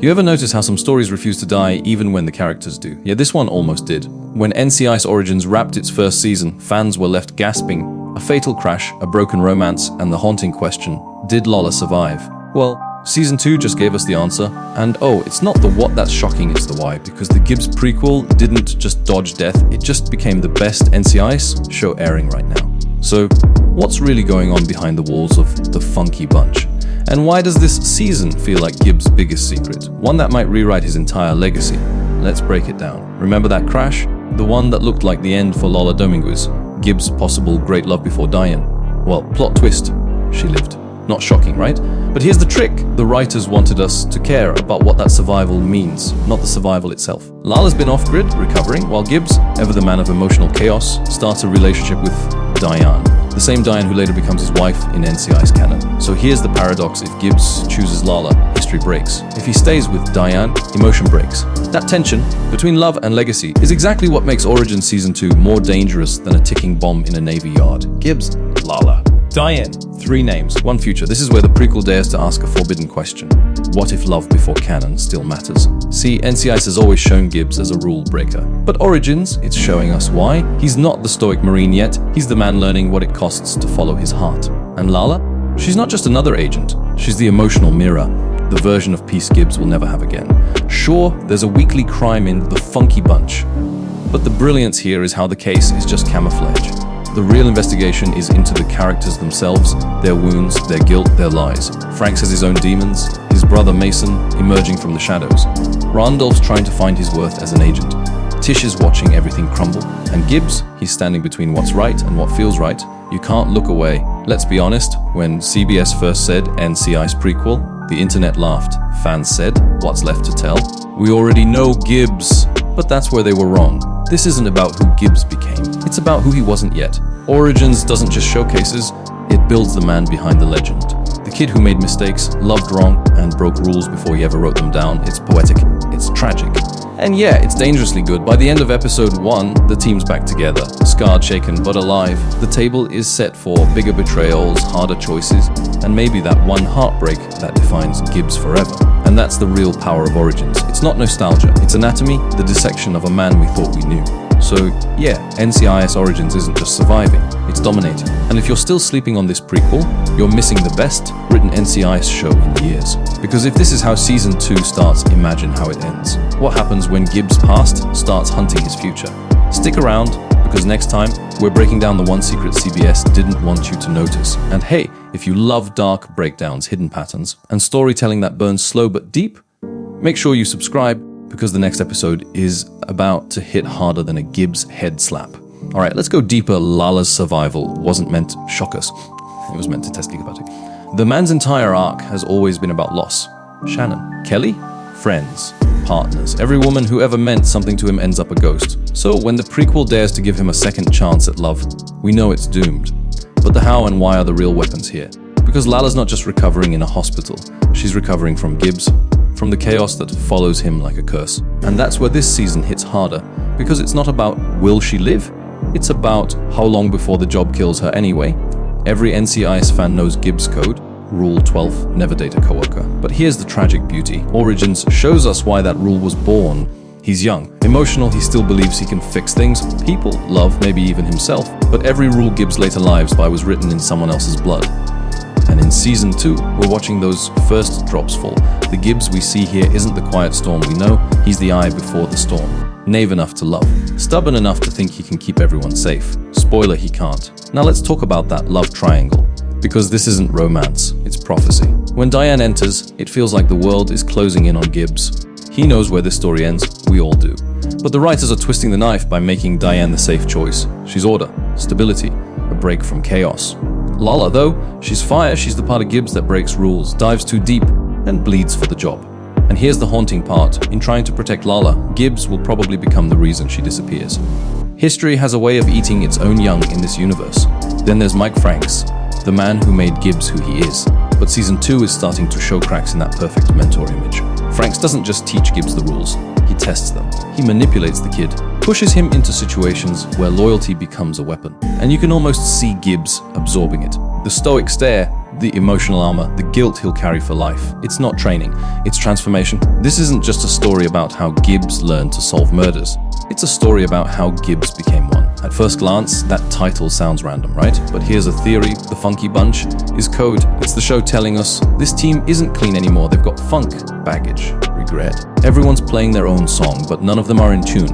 You ever notice how some stories refuse to die even when the characters do? Yeah, this one almost did. When NCIS Origins wrapped its first season, fans were left gasping. A fatal crash, a broken romance, and the haunting question, did Lala survive? Well, Season 2 just gave us the answer, and oh, it's not the what that's shocking, it's the why, because the Gibbs prequel didn't just dodge death, it just became the best NCIS show airing right now. So, what's really going on behind the walls of the Funky Bunch? And why does this season feel like Gibbs' biggest secret? One that might rewrite his entire legacy. Let's break it down. Remember that crash? The one that looked like the end for Lala Dominguez, Gibbs' possible great love before Diane. Well, plot twist, she lived. Not shocking, right? But here's the trick. The writers wanted us to care about what that survival means, not the survival itself. Lala's been off-grid, recovering, while Gibbs, ever the man of emotional chaos, starts a relationship with Diane. The same Diane who later becomes his wife in NCIS canon. So here's the paradox: if Gibbs chooses Lala, history breaks. If he stays with Diane, emotion breaks. That tension between love and legacy is exactly what makes Origins Season 2 more dangerous than a ticking bomb in a Navy yard. Gibbs, Lala, Diane, 3 names, 1 future. This is where the prequel dares to ask a forbidden question. What if love before canon still matters? See, NCIS has always shown Gibbs as a rule breaker. But Origins, it's showing us why. He's not the stoic Marine yet, he's the man learning what it costs to follow his heart. And Lala? She's not just another agent, she's the emotional mirror, the version of peace Gibbs will never have again. Sure, there's a weekly crime in the Funky Bunch, but the brilliance here is how the case is just camouflage. The real investigation is into the characters themselves, their wounds, their guilt, their lies. Franks has his own demons, his brother Mason emerging from the shadows. Randolph's trying to find his worth as an agent. Tish is watching everything crumble. And Gibbs, he's standing between what's right and what feels right. You can't look away. Let's be honest, when CBS first said NCIS prequel, the internet laughed. Fans said, what's left to tell? We already know Gibbs. But that's where they were wrong. This isn't about who Gibbs became, it's about who he wasn't yet. Origins doesn't just showcases, it builds the man behind the legend. The kid who made mistakes, loved wrong, and broke rules before he ever wrote them down. It's poetic, it's tragic. And yeah, it's dangerously good. By the end of episode 1, the team's back together, scarred, shaken, but alive. The table is set for bigger betrayals, harder choices, and maybe that one heartbreak that defines Gibbs forever. And that's the real power of Origins. It's not nostalgia, it's anatomy, the dissection of a man we thought we knew. So yeah, NCIS Origins isn't just surviving, it's dominating. And if you're still sleeping on this prequel, you're missing the best written NCIS show in years. Because if this is how Season 2 starts, imagine how it ends. What happens when Gibbs' past starts hunting his future? Stick around, because next time, we're breaking down the one secret CBS didn't want you to notice. And hey, if you love dark breakdowns, hidden patterns, and storytelling that burns slow but deep, make sure you subscribe, because the next episode is about to hit harder than a Gibbs head slap. Alright, let's go deeper. Lala's survival wasn't meant to shock us. It was meant to test Gigabatic. The man's entire arc has always been about loss. Shannon. Kelly? Friends. Partners. Every woman who ever meant something to him ends up a ghost. So when the prequel dares to give him a second chance at love, we know it's doomed. But the how and why are the real weapons here. Because Lala's not just recovering in a hospital, she's recovering from Gibbs, from the chaos that follows him like a curse. And that's where this season hits harder, because it's not about will she live, it's about how long before the job kills her anyway. Every NCIS fan knows Gibbs' code, Rule 12, never date a coworker. But here's the tragic beauty. Origins shows us why that rule was born. He's young, emotional, he still believes he can fix things, people, love, maybe even himself. But every rule Gibbs later lives by was written in someone else's blood. And in Season 2, we're watching those first drops fall. The Gibbs we see here isn't the quiet storm we know, he's the eye before the storm. Naive enough to love, stubborn enough to think he can keep everyone safe. Spoiler, he can't. Now let's talk about that love triangle. Because this isn't romance, it's prophecy. When Diane enters, it feels like the world is closing in on Gibbs. He knows where this story ends, we all do. But the writers are twisting the knife by making Diane the safe choice. She's order, stability, a break from chaos. Lala, though, she's fire, she's the part of Gibbs that breaks rules, dives too deep, and bleeds for the job. And here's the haunting part. In trying to protect Lala, Gibbs will probably become the reason she disappears. History has a way of eating its own young in this universe. Then there's Mike Franks, the man who made Gibbs who he is. But Season 2 is starting to show cracks in that perfect mentor image. Franks doesn't just teach Gibbs the rules, he tests them. He manipulates the kid, pushes him into situations where loyalty becomes a weapon. And you can almost see Gibbs absorbing it. The stoic stare, the emotional armor, the guilt he'll carry for life. It's not training, it's transformation. This isn't just a story about how Gibbs learned to solve murders. It's a story about how Gibbs became one. At first glance, that title sounds random, right? But here's a theory: the Funky Bunch is code. It's the show telling us this team isn't clean anymore. They've got funk, baggage, regret. Everyone's playing their own song, but none of them are in tune.